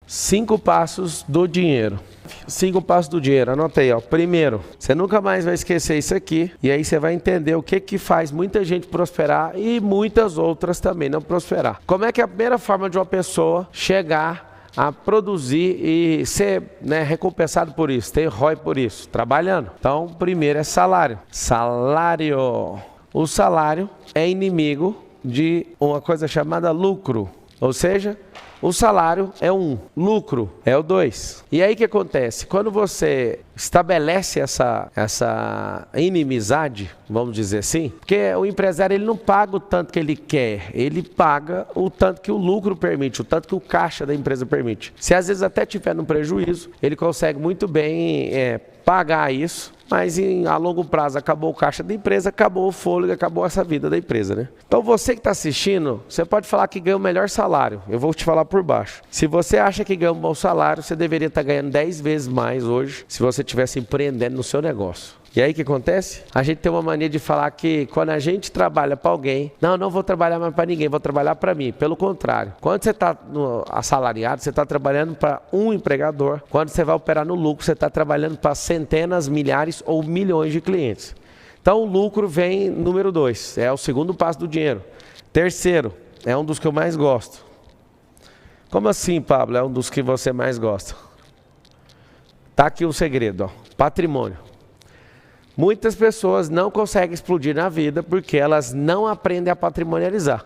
5 passos do dinheiro. 5 passos do dinheiro, anota aí, ó. Primeiro, você nunca mais vai esquecer isso aqui, e aí você vai entender o que faz muita gente prosperar e muitas outras também não prosperar. Como é que é a primeira forma de uma pessoa chegar a produzir e ser, recompensado por isso, ter ROI por isso? Trabalhando. Então, primeiro é salário. Salário. O salário é inimigo de uma coisa chamada lucro, ou seja, o salário é 1, lucro é o 2. E aí o que acontece? Quando você estabelece essa inimizade, vamos dizer assim, porque o empresário ele não paga o tanto que ele quer, ele paga o tanto que o lucro permite, o tanto que o caixa da empresa permite. Se às vezes até tiver no prejuízo, ele consegue muito bem pagar isso, mas a longo prazo acabou o caixa da empresa, acabou o fôlego, acabou essa vida da empresa, né? Então você que está assistindo, você pode falar que ganha o melhor salário, eu vou te falar por baixo. Se você acha que ganha um bom salário, você deveria estar ganhando 10 vezes mais hoje, se você estivesse empreendendo no seu negócio. E aí o que acontece? A gente tem uma mania de falar que quando a gente trabalha para alguém, não vou trabalhar mais para ninguém, vou trabalhar para mim. Pelo contrário, quando você está assalariado, você está trabalhando para um empregador. Quando você vai operar no lucro, você está trabalhando para centenas, milhares ou milhões de clientes. Então o lucro vem número 2, é o segundo passo do dinheiro. Terceiro, é um dos que eu mais gosto. Como assim, Pablo? É um dos que você mais gosta? Tá aqui o segredo, ó. Patrimônio. Muitas pessoas não conseguem explodir na vida porque elas não aprendem a patrimonializar.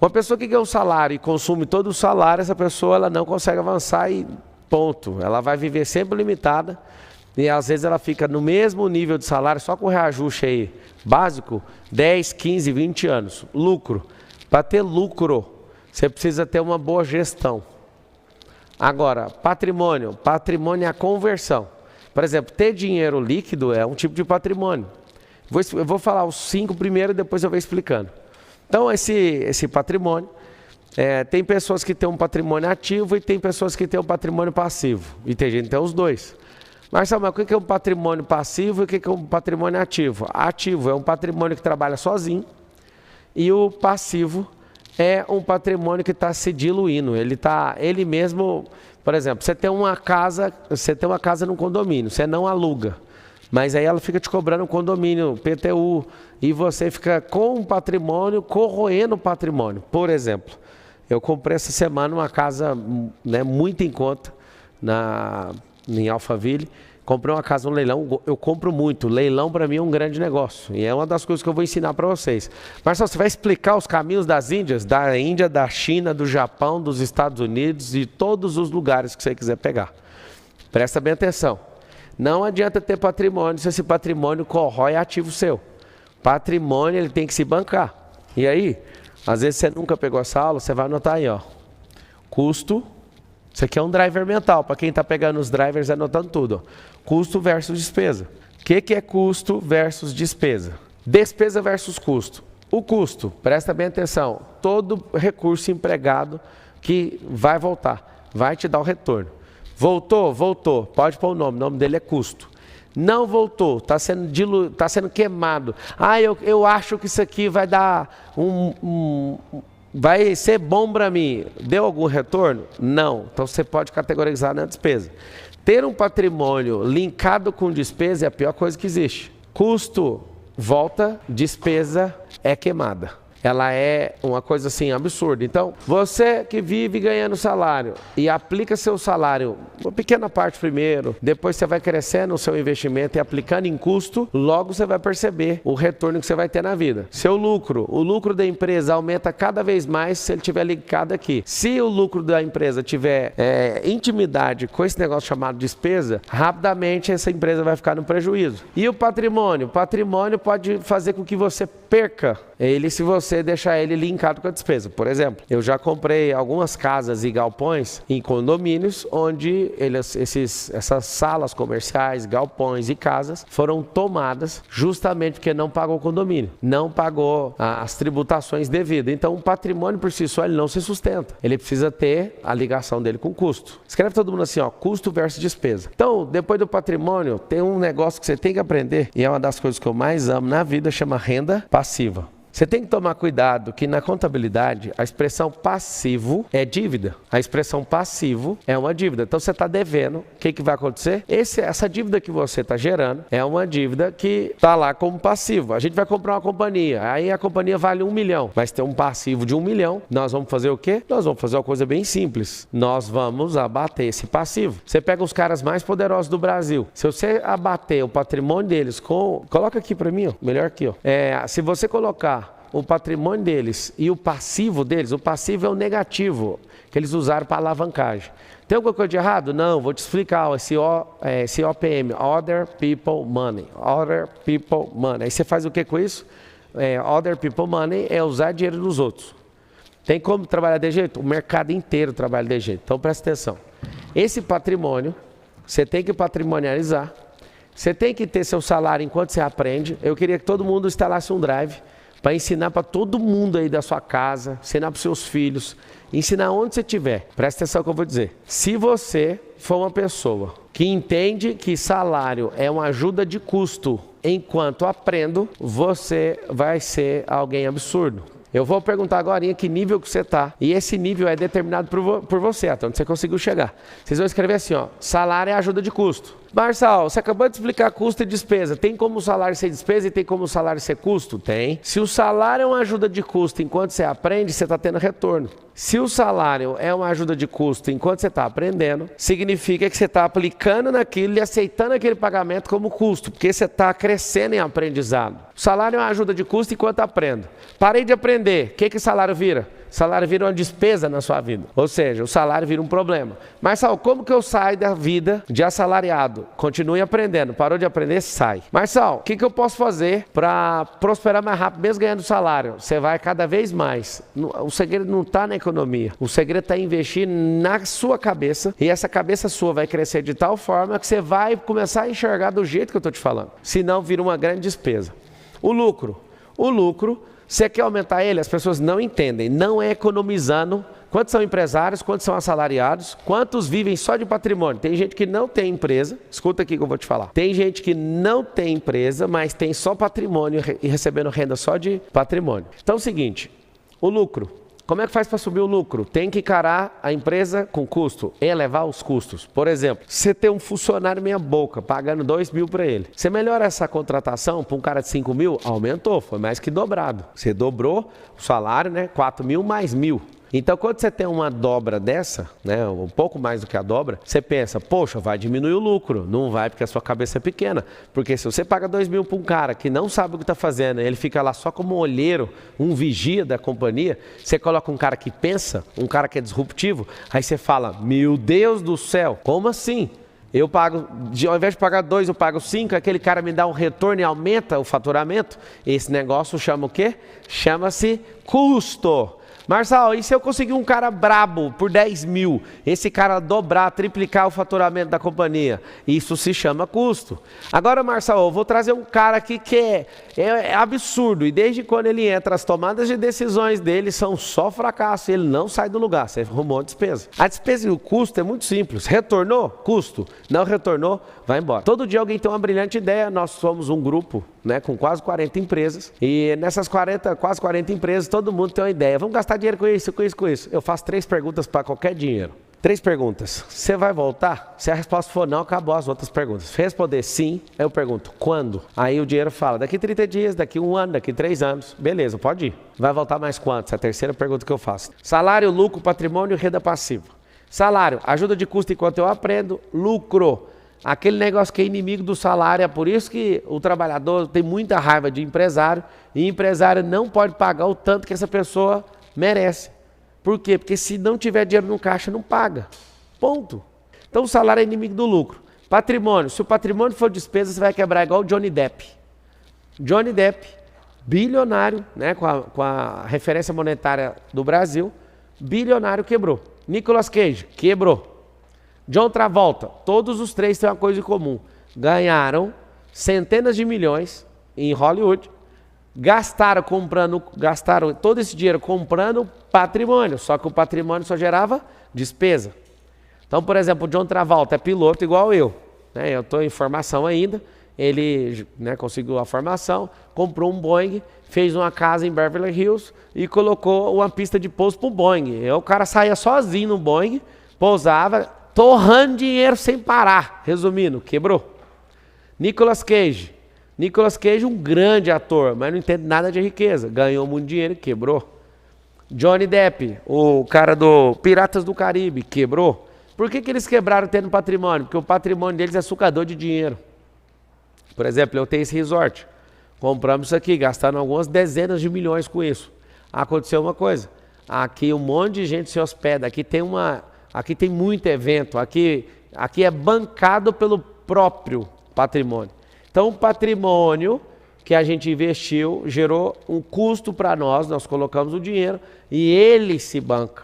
Uma pessoa que ganha um salário e consome todo o salário, essa pessoa ela não consegue avançar e ponto. Ela vai viver sempre limitada e às vezes ela fica no mesmo nível de salário, só com reajuste aí básico, 10, 15, 20 anos. Lucro. Para ter lucro, você precisa ter uma boa gestão. Agora, patrimônio. Patrimônio é a conversão. Por exemplo, ter dinheiro líquido é um tipo de patrimônio. Eu vou falar os 5 primeiro e depois eu vou explicando. Então, esse patrimônio, tem pessoas que têm um patrimônio ativo e tem pessoas que têm um patrimônio passivo. E tem gente que tem os dois. Marcelo, mas o que é um patrimônio passivo e o que é um patrimônio ativo? Ativo é um patrimônio que trabalha sozinho e o passivo é um patrimônio que está se diluindo. Ele mesmo... Por exemplo, você tem uma casa num condomínio, você não aluga, mas aí ela fica te cobrando um condomínio, PTU, e você fica com um patrimônio, corroendo o patrimônio. Por exemplo, eu comprei essa semana uma casa muito em conta em Alphaville. Comprei uma casa no leilão, eu compro muito, leilão para mim é um grande negócio, e é uma das coisas que eu vou ensinar para vocês. Marcelo, você vai explicar os caminhos das Índias? Da Índia, da China, do Japão, dos Estados Unidos e todos os lugares que você quiser pegar. Presta bem atenção. Não adianta ter patrimônio se esse patrimônio corrói ativo seu. Patrimônio ele tem que se bancar. E aí, às vezes você nunca pegou essa aula, você vai anotar aí, ó. Custo. Isso aqui é um driver mental, para quem está pegando os drivers anotando tudo. Ó. Custo versus despesa. O que é custo versus despesa? Despesa versus custo. O custo, presta bem atenção, todo recurso empregado que vai voltar, vai te dar o retorno. Voltou? Voltou. Pode pôr o nome dele é custo. Não voltou, está sendo queimado. Eu acho que isso aqui vai dar vai ser bom para mim. Deu algum retorno? Não. Então você pode categorizar na despesa. Ter um patrimônio linkado com despesa é a pior coisa que existe. Custo volta, despesa é queimada. Ela é uma coisa assim absurda. Então, você que vive ganhando salário e aplica seu salário, uma pequena parte primeiro, depois você vai crescendo o seu investimento e aplicando em custo, logo você vai perceber o retorno que você vai ter na vida. Seu lucro, o lucro da empresa aumenta cada vez mais se ele estiver ligado aqui. Se o lucro da empresa tiver intimidade com esse negócio chamado despesa, rapidamente essa empresa vai ficar no prejuízo. E o patrimônio? O patrimônio pode fazer com que você perca ele se você deixar ele linkado com a despesa. Por exemplo, eu já comprei algumas casas e galpões em condomínios onde essas salas comerciais, galpões e casas foram tomadas justamente porque não pagou o condomínio, não pagou as tributações devidas. Então o patrimônio por si só ele não se sustenta, ele precisa ter a ligação dele com o custo. Escreve todo mundo assim, ó, custo versus despesa. Então depois do patrimônio tem um negócio que você tem que aprender e é uma das coisas que eu mais amo na vida, chama renda passiva. Você tem que tomar cuidado que na contabilidade a expressão passivo é dívida. A expressão passivo é uma dívida. Então você está devendo. O que vai acontecer? Essa dívida que você está gerando é uma dívida que está lá como passivo. A gente vai comprar uma companhia. Aí a companhia vale 1 milhão. Vai ter um passivo de 1 milhão. Nós vamos fazer o quê? Nós vamos fazer uma coisa bem simples. Nós vamos abater esse passivo. Você pega os caras mais poderosos do Brasil. Se você abater o patrimônio deles com... Coloca aqui para mim, ó. Melhor aqui, ó. Se você colocar o patrimônio deles e o passivo deles, o passivo é o negativo, que eles usaram para alavancagem. Tem alguma coisa de errado? Não, vou te explicar, esse OPM, Other People Money, Other People Money. Aí você faz o que com isso? Other People Money é usar dinheiro dos outros. Tem como trabalhar de jeito? O mercado inteiro trabalha de jeito, então presta atenção. Esse patrimônio, você tem que patrimonializar, você tem que ter seu salário enquanto você aprende. Eu queria que todo mundo instalasse um drive, para ensinar para todo mundo aí da sua casa, ensinar para os seus filhos, ensinar onde você estiver. Presta atenção no que eu vou dizer. Se você for uma pessoa que entende que salário é uma ajuda de custo, enquanto aprendo, você vai ser alguém absurdo. Eu vou perguntar agora em que nível que você está. E esse nível é determinado por você, até onde você conseguiu chegar. Vocês vão escrever assim, ó, salário é ajuda de custo. Marçal, você acabou de explicar custo e despesa. Tem como o salário ser despesa e tem como o salário ser custo? Tem. Se o salário é uma ajuda de custo enquanto você aprende, você está tendo retorno. Se o salário é uma ajuda de custo enquanto você está aprendendo, significa que você está aplicando naquilo e aceitando aquele pagamento como custo, porque você está crescendo em aprendizado. O salário é uma ajuda de custo enquanto aprendo. Parei de aprender, o que o salário vira? O salário vira uma despesa na sua vida. Ou seja, o salário vira um problema. Marçal, como que eu saio da vida de assalariado? Continue aprendendo. Parou de aprender, sai. Marçal, o que eu posso fazer para prosperar mais rápido, mesmo ganhando salário? Você vai cada vez mais. O segredo não está na economia. O segredo está em investir na sua cabeça. E essa cabeça sua vai crescer de tal forma que você vai começar a enxergar do jeito que eu estou te falando. Senão vira uma grande despesa. O lucro. Você quer aumentar ele? As pessoas não entendem, não é economizando. Quantos são empresários, quantos são assalariados, quantos vivem só de patrimônio? Tem gente que não tem empresa, escuta aqui que eu vou te falar. Tem gente que não tem empresa, mas tem só patrimônio e recebendo renda só de patrimônio. Então é o seguinte, o lucro. Como é que faz para subir o lucro? Tem que encarar a empresa com custo, elevar os custos. Por exemplo, você tem um funcionário meia boca, pagando 2 mil para ele. Você melhora essa contratação para um cara de 5 mil? Aumentou, foi mais que dobrado. Você dobrou o salário, né? 4 mil mais 1.000. Então, quando você tem uma dobra dessa, né, um pouco mais do que a dobra, você pensa, poxa, vai diminuir o lucro. Não vai, porque a sua cabeça é pequena. Porque se você paga 2 mil para um cara que não sabe o que está fazendo, ele fica lá só como um olheiro, um vigia da companhia, você coloca um cara que pensa, um cara que é disruptivo, aí você fala, meu Deus do céu, como assim? Eu pago, ao invés de pagar 2, eu pago 5, aquele cara me dá um retorno e aumenta o faturamento. Esse negócio chama o quê? Chama-se custo. Marçal, e se eu conseguir um cara brabo por 10 mil, esse cara dobrar, triplicar o faturamento da companhia? Isso se chama custo. Agora, Marçal, eu vou trazer um cara aqui que é absurdo, e desde quando ele entra, as tomadas de decisões dele são só fracasso, ele não sai do lugar, você arrumou a despesa. A despesa e o custo é muito simples, retornou? Custo. Não retornou? Vai embora. Todo dia alguém tem uma brilhante ideia, nós somos um grupo, né, com quase 40 empresas, e nessas quase 40 empresas, todo mundo tem uma ideia, vamos gastar dinheiro com isso. Eu faço 3 perguntas para qualquer dinheiro. 3 perguntas. Você vai voltar? Se a resposta for não, acabou as outras perguntas. Se responder sim, eu pergunto, quando? Aí o dinheiro fala, daqui 30 dias, daqui 1 ano, daqui 3 anos. Beleza, pode ir. Vai voltar mais quanto? Essa é a terceira pergunta que eu faço. Salário, lucro, patrimônio, renda passiva. Salário, ajuda de custo enquanto eu aprendo. Lucro, aquele negócio que é inimigo do salário. É por isso que o trabalhador tem muita raiva de empresário. E empresário não pode pagar o tanto que essa pessoa merece. Por quê? Porque se não tiver dinheiro no caixa, não paga. Ponto. Então o salário é inimigo do lucro. Patrimônio. Se o patrimônio for despesa, você vai quebrar igual o Johnny Depp. Johnny Depp, bilionário, né, com a referência monetária do Brasil, bilionário, quebrou. Nicolas Cage, quebrou. John Travolta, todos os 3 têm uma coisa em comum. Ganharam centenas de milhões em Hollywood. Gastaram todo esse dinheiro comprando patrimônio, só que o patrimônio só gerava despesa. Então, por exemplo, o John Travolta é piloto igual eu, né? Eu estou em formação ainda, ele, né, conseguiu a formação, comprou um Boeing, fez uma casa em Beverly Hills e colocou uma pista de pouso para o Boeing. E o cara saía sozinho no Boeing, pousava, torrando dinheiro sem parar. Resumindo, quebrou. Nicolas Cage, um grande ator, mas não entende nada de riqueza. Ganhou muito dinheiro e quebrou. Johnny Depp, o cara do Piratas do Caribe, quebrou. Por que eles quebraram tendo patrimônio? Porque o patrimônio deles é sucador de dinheiro. Por exemplo, eu tenho esse resort. Compramos isso aqui, gastando algumas dezenas de milhões com isso. Aconteceu uma coisa. Aqui um monte de gente se hospeda. Aqui tem muito evento. Aqui é bancado pelo próprio patrimônio. Então, o patrimônio que a gente investiu gerou um custo para nós colocamos o dinheiro e ele se banca.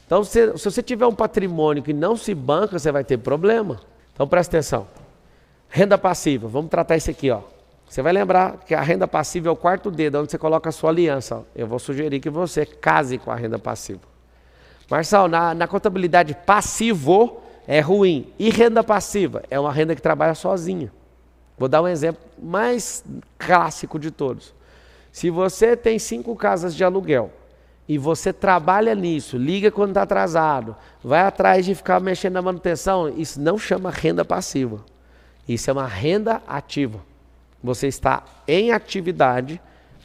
Então, se você tiver um patrimônio que não se banca, você vai ter problema. Então, presta atenção. Renda passiva, vamos tratar isso aqui, ó. Você vai lembrar que a renda passiva é o quarto dedo, onde você coloca a sua aliança. Ó. Eu vou sugerir que você case com a renda passiva. Marçal, na contabilidade passivo é ruim. E renda passiva? É uma renda que trabalha sozinha. Vou dar um exemplo mais clássico de todos. Se você tem 5 casas de aluguel e você trabalha nisso, liga quando está atrasado, vai atrás de ficar mexendo na manutenção, isso não chama renda passiva. Isso é uma renda ativa. Você está em atividade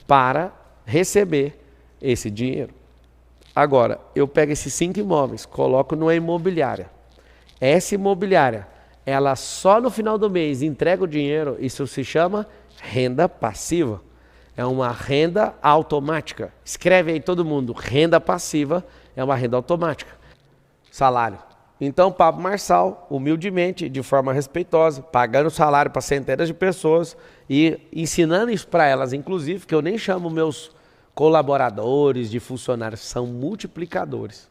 para receber esse dinheiro. Agora, eu pego esses 5 imóveis, coloco numa imobiliária. Essa imobiliária, ela só no final do mês entrega o dinheiro, isso se chama renda passiva. É uma renda automática. Escreve aí todo mundo, renda passiva é uma renda automática. Salário. Então, Pablo Marçal, humildemente, de forma respeitosa, pagando salário para centenas de pessoas e ensinando isso para elas, inclusive, que eu nem chamo meus colaboradores de funcionários, são multiplicadores.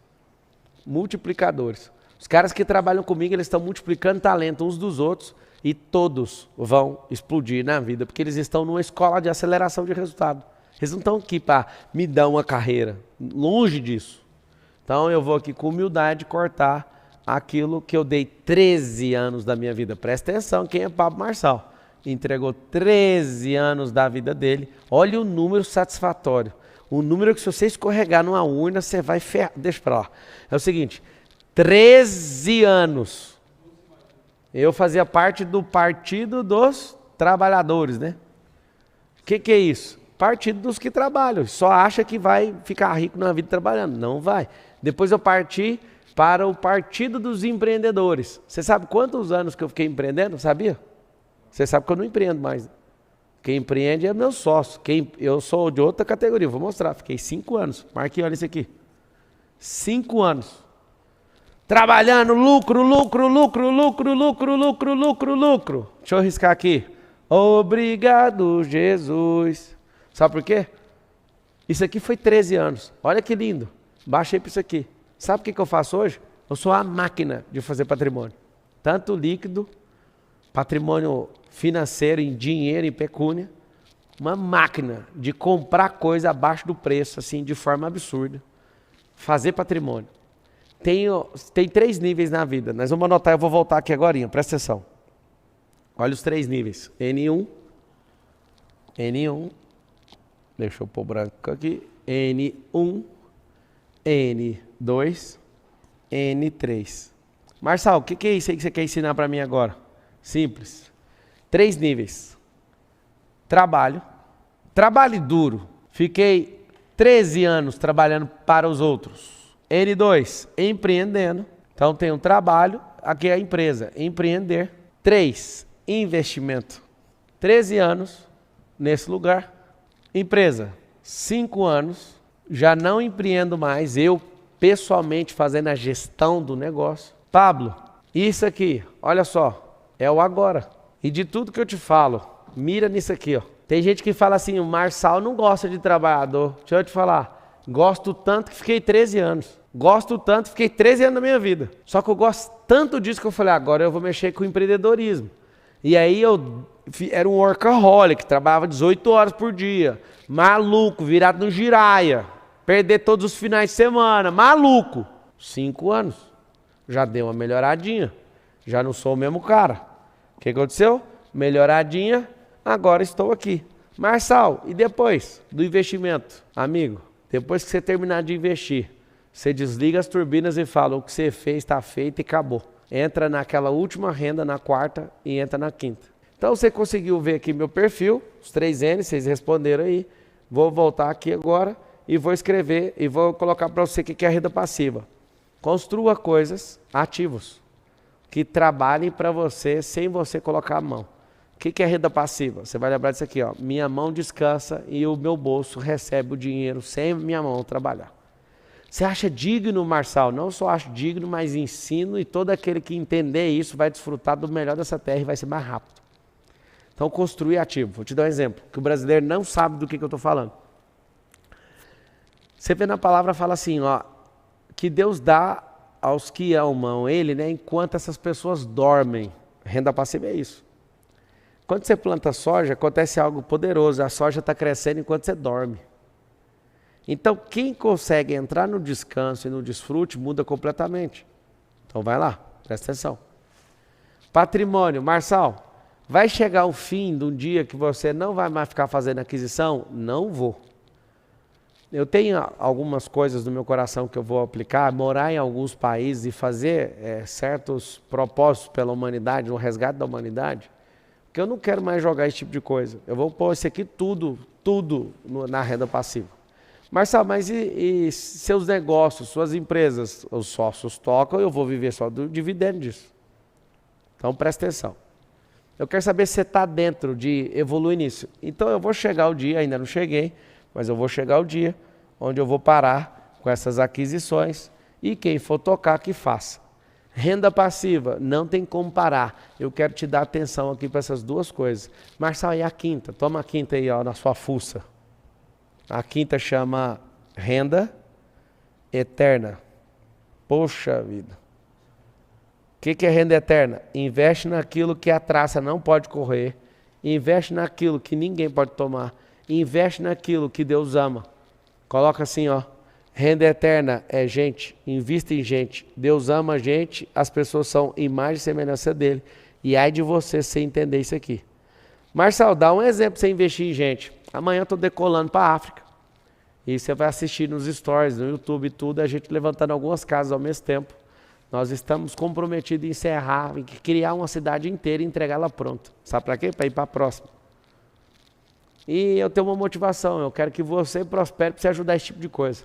Multiplicadores. Os caras que trabalham comigo, eles estão multiplicando talento uns dos outros e todos vão explodir na vida, porque eles estão numa escola de aceleração de resultado. Eles não estão aqui para me dar uma carreira, longe disso. Então, eu vou aqui com humildade cortar aquilo que eu dei 13 anos da minha vida. Presta atenção, quem é Pablo Marçal? Entregou 13 anos da vida dele. Olha o número satisfatório. O número que se você escorregar numa urna, você vai ferrar. Deixa pra lá. É o seguinte, 13 anos. Eu fazia parte do Partido dos Trabalhadores, né? O que é isso? Partido dos que trabalham. Só acha que vai ficar rico na vida trabalhando. Não vai. Depois eu parti para o Partido dos Empreendedores. Você sabe quantos anos que eu fiquei empreendendo? Sabia? Você sabe que eu não empreendo mais. Quem empreende é meu sócio. Eu sou de outra categoria, vou mostrar. Fiquei 5 anos. Marquei, olha isso aqui. 5 anos. Trabalhando, lucro. Deixa eu riscar aqui. Obrigado, Jesus. Sabe por quê? Isso aqui foi 13 anos. Olha que lindo. Baixei para isso aqui. Sabe o que eu faço hoje? Eu sou a máquina de fazer patrimônio. Tanto líquido, patrimônio financeiro, em dinheiro, em pecúnia. Uma máquina de comprar coisa abaixo do preço, assim, de forma absurda. Fazer patrimônio. Tem 3 níveis na vida. Nós vamos anotar, eu vou voltar aqui agora, presta atenção. Olha os 3 níveis. N1. Deixa eu pôr branco aqui. N1. N2, N3. Marçal, o que é isso aí que você quer ensinar para mim agora? Simples. 3 níveis. Trabalho duro. Fiquei 13 anos trabalhando para os outros. N2, empreendendo. Então tem um trabalho, aqui é a empresa, empreender. 3, investimento. 13 anos nesse lugar. Empresa, 5 anos. Já não empreendo mais, eu pessoalmente fazendo a gestão do negócio. Pablo, isso aqui, olha só, é o agora. E de tudo que eu te falo, mira nisso aqui, ó. Tem gente que fala assim, o Marçal não gosta de trabalhador. Deixa eu te falar, gosto tanto que fiquei 13 anos. Gosto tanto, fiquei 13 anos da minha vida. Só que eu gosto tanto disso que eu falei, agora eu vou mexer com empreendedorismo. E aí eu era um workaholic, trabalhava 18 horas por dia. Maluco, virado no giraia. Perder todos os finais de semana, maluco. 5 anos, já deu uma melhoradinha, já não sou o mesmo cara. O que aconteceu? Melhoradinha, agora estou aqui. Marçal, e depois do investimento? Amigo, depois que você terminar de investir, você desliga as turbinas e fala, o que você fez está feito e acabou. Entra naquela última renda, na quarta e entra na quinta. Então você conseguiu ver aqui meu perfil, os 3 N, vocês responderam aí. Vou voltar aqui agora e vou escrever e vou colocar para você o que é a renda passiva. Construa coisas, ativos, que trabalhem para você sem você colocar a mão. O que é renda passiva? Você vai lembrar disso aqui, ó. Minha mão descansa e o meu bolso recebe o dinheiro sem minha mão trabalhar. Você acha digno, Marçal? Não só acho digno, mas ensino e todo aquele que entender isso vai desfrutar do melhor dessa terra e vai ser mais rápido. Então, construir ativo. Vou te dar um exemplo, que o brasileiro não sabe do que eu estou falando. Você vê na palavra, fala assim, ó, que Deus dá aos que amam Ele, né, enquanto essas pessoas dormem. Renda passiva é isso. Quando você planta soja, acontece algo poderoso. A soja está crescendo enquanto você dorme. Então, quem consegue entrar no descanso e no desfrute, muda completamente. Então, vai lá, presta atenção. Patrimônio, Marçal. Vai chegar o fim de um dia que você não vai mais ficar fazendo aquisição? Não vou. Eu tenho algumas coisas no meu coração que eu vou aplicar, morar em alguns países e fazer certos propósitos pela humanidade, no resgate da humanidade, porque eu não quero mais jogar esse tipo de coisa. Eu vou pôr isso aqui tudo na renda passiva. Marçal, mas e seus negócios, suas empresas, os sócios tocam, eu vou viver só do dividendo disso. Então presta atenção. Eu quero saber se você está dentro de evoluir nisso. Então eu vou chegar o dia, ainda não cheguei, mas eu vou chegar o dia onde eu vou parar com essas aquisições e quem for tocar que faça. Renda passiva, não tem como parar. Eu quero te dar atenção aqui para essas duas coisas. Marçal, e a quinta? Toma a quinta aí, ó, na sua fuça. A quinta chama renda eterna. Poxa vida. O que é renda eterna? Investe naquilo que a traça não pode correr. Investe naquilo que ninguém pode tomar. Investe naquilo que Deus ama. Coloca assim, ó. Renda eterna é gente. Invista em gente. Deus ama a gente. As pessoas são imagem e semelhança dele. E ai de você sem entender isso aqui. Marçal, dá um exemplo para você investir em gente. Amanhã eu estou decolando para a África. E você vai assistir nos stories, no YouTube e tudo, a gente levantando algumas casas ao mesmo tempo. Nós estamos comprometidos em encerrar, em criar uma cidade inteira e entregar ela pronta. Sabe para quê? Para ir para a próxima. E eu tenho uma motivação, eu quero que você prospere para você ajudar esse tipo de coisa.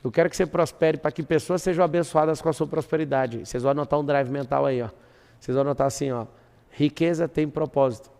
Eu quero que você prospere para que pessoas sejam abençoadas com a sua prosperidade. Vocês vão anotar um drive mental aí, ó. Vocês vão anotar assim, ó. Riqueza tem propósito.